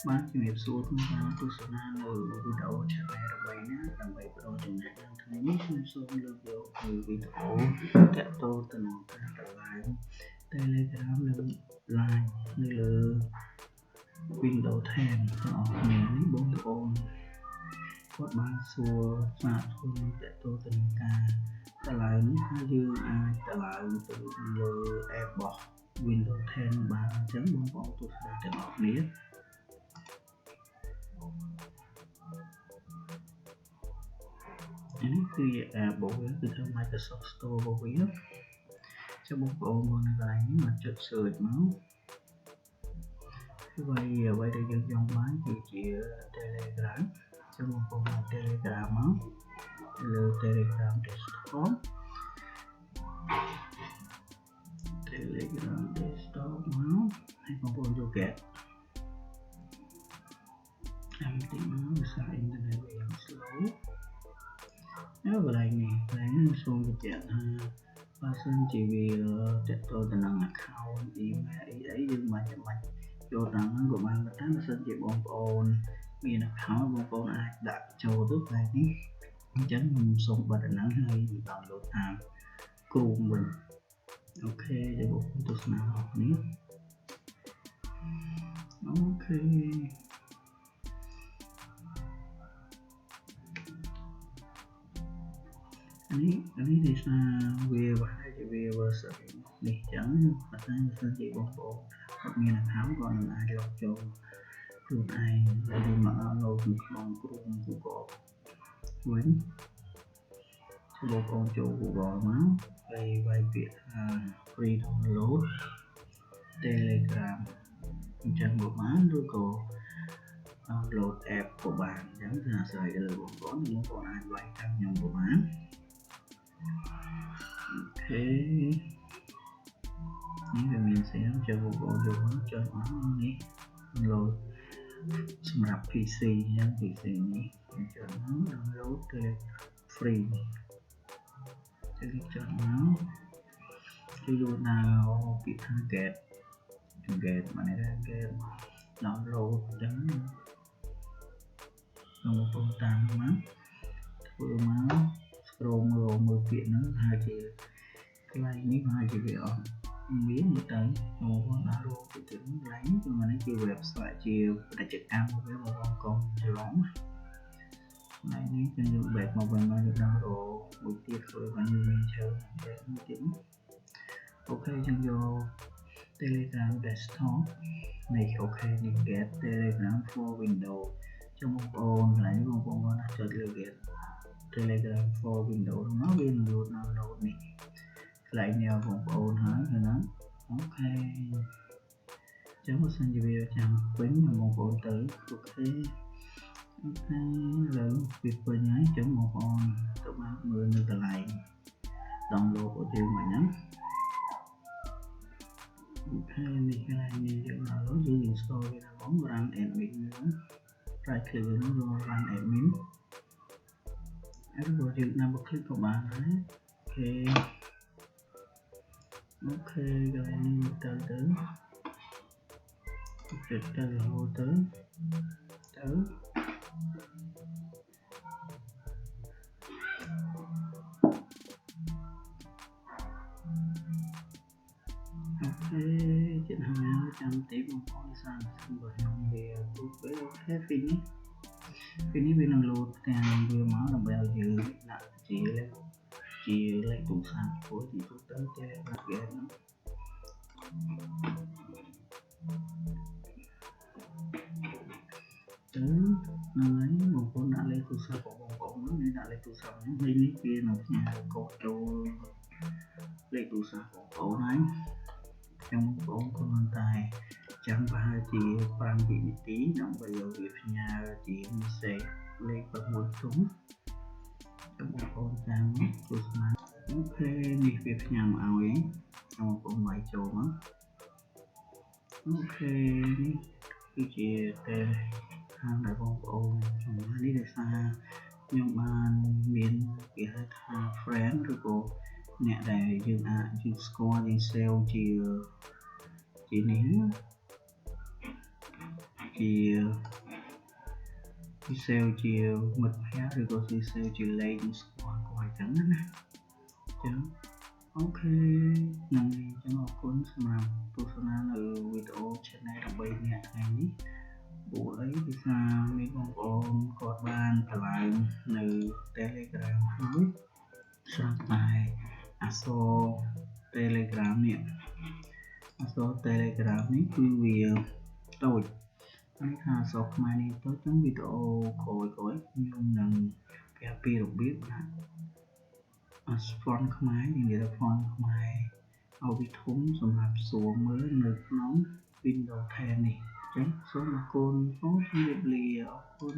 បានជំរាបសួរក្នុងការទស្សនានៅវីដេអូ channel របស់នេះដើម្បីបដូរចំណេះដឹងថ្ងៃនេះខ្ញុំសូមលើកយកនៅវីដេអូតាក់ទងទៅនឹងការតម្លើង Telegram និង Line នៅលើ Windows 10 ទាំងអស់គ្នានេះបងប្អូនគាត់បានសួរស្មាតហ្វូនតាក់ទងទៅនឹងការតម្លើងនេះហើយយើងអាចតម្លើងទៅលើ app របស់ Windows 10 បានអញ្ចឹងបងប្អូនទស្សនាទាំងអស់គ្នានេះគឺ app របស់វាគឺថា Microsoft Store របស់វាចាំបងប្អូនមកនៅកន្លែងនេះមកចុច search មកអ្វីដែលយើងចង់បានគឺជា Telegram ចាំបងប្អូនមក Telegram មកលើ Telegram desktop Telegram desktop មកហើយបងប្អូនយក get ទីមកភាសាអ៊ីនធឺណិតវាយ៉ាង slow ហើយកន្លែងនេះសូមបញ្ជាក់ថាបើសិនជាវាទាក់ទងទៅនឹង account email អីយើងមិនចាំបាច់ចូលតាមហ្នឹងក៏បានតែបើសិនជាបងប្អូនមាន account បងប្អូនអាចដាក់ចូលទៅកន្លែងនេះអញ្ចឹងខ្ញុំសូមបិទអាហ្នឹងហើយ download តាម Chrome វិញអូខេចាំបងប្អូនទស្សនាអស់នេះអូខេនេះទេថាវាប្រហែលជាវា version នេះចឹងប៉ុន្តែបើសិនជាបងប្អូនអត់មាន account ក៏នឹងអាចលុបចូលខ្លួនឯងហើយមក download នៅក្នុង Chrome Google វិញបងប្អូនចូល Google មកហើយវាយពាក្យថា free download Telegram អញ្ចឹងមកបានឬក៏ download app ក៏បានអញ្ចឹងគឺអាស្រ័យលើបងប្អូនអាចវាយតាមខ្ញុំក៏បានអូខេនេះវាមានស្រាប់ចូលបងប្អូនយកមកចុចអស់នេះ download សម្រាប់ PC អញ្ចឹង PC នេះចុចមក download free ចុចមកគឺយកដល់ពាក្យថា get មកនេះ get download អញ្ចឹងបងប្អូនតាមមកធ្វើមក scroll មើលពាក្យហ្នឹងហើយជាកន្លែងនេះហើយជាវាអត់មានទៅបងប្អូនដាក់រកទៅកន្លែងនេះគឺនេះជា website ជាពាណិជ្ជកម្មរបស់វាបងប្អូនច្រឡំថ្ងៃនេះខ្ញុំយក back មកវិញមកយកដល់រកមួយទៀតធ្វើបានមានច្រើនតែមួយទៀតអូខេខ្ញុំយក Telegram desktop នេះអូខេនេះ get Telegram for Windows ចាំបងប្អូនកន្លែងបងប្អូនអាចចុចលើ get Telegram for Windows មកវានឹង download នេះកន្លែងនេះបងប្អូនហើយណាអូខេចាំបើសិនជាវាចាំពេញបងប្អូនទៅអូខេលើវាពេញហើយចាំបងប្អូនទៅមកមើលនៅកន្លែង download របស់យើងមកហ្នឹងអូខេនេះកន្លែងនេះយើង download យើង install វាដល់ run admin ហ្នឹង right click ហ្នឹង run admin ហើយបើយើង double click ក៏បានដែរអូខេកន្លែងនេះទៅចុចទៅរហូតទៅអូខេចិត្តហើយចាំទីបងប្អូនសាកបើខ្ញុំវាទូទៅអូខេពីនេះវានឹង load ទាំងវាមកដើម្បីឲ្យយើងដាក់ជាលេខទូរស័ព្ទព្រោះទីទូទៅតែដាក់វាហ្នឹងហ្នឹងហើយបងប្អូនដាក់លេខទូរស័ព្ទរបស់បងប្អូននេះដាក់លេខទូរស័ព្ទហ្នឹងនេះវានឹងផ្ញើកូដចូលលេខទូរស័ព្ទបងប្អូនហើយចាំបងប្អូនគ្រាន់តែចាំប្រហែលជា5វិនាទីដើម្បីឲ្យវាផ្ញើជា message លេខ6ទុំចាំបងប្អូនចាំទស្សនាអូខេនេះវាផ្ញើមកឲ្យបងប្អូនវាយចូលមកអូខេនេះគឺជាតែខាងដែលបងប្អូនចំណាយនេះដោយសារខ្ញុំបានមានគេហៅថា friend ឬក៏អ្នកដែលយើងអាចយើងស្គាល់យើង sale ជានេះ chia sale chia mật hé rồi có chia sale chia lấy những score của hai trắng đó chứ ok nâng đi cho nó cuốn mà tôi sẽ là video channel đặc biệt nha ngày ní bộ ấy thì sao mấy con có ban thả lại từ telegram nói sang bài aso telegram nè aso telegram ní cứ vì tôi anh hà sọc mai này tôi trong video khỏi nhưng lần cái pi được biết là font khmer như vậy là font khmerเอาไปทุ่มสำหรับสวมมือหนึ่งน้อง Windows 10 này tránh số mà côn phóng รียบเรียคุณ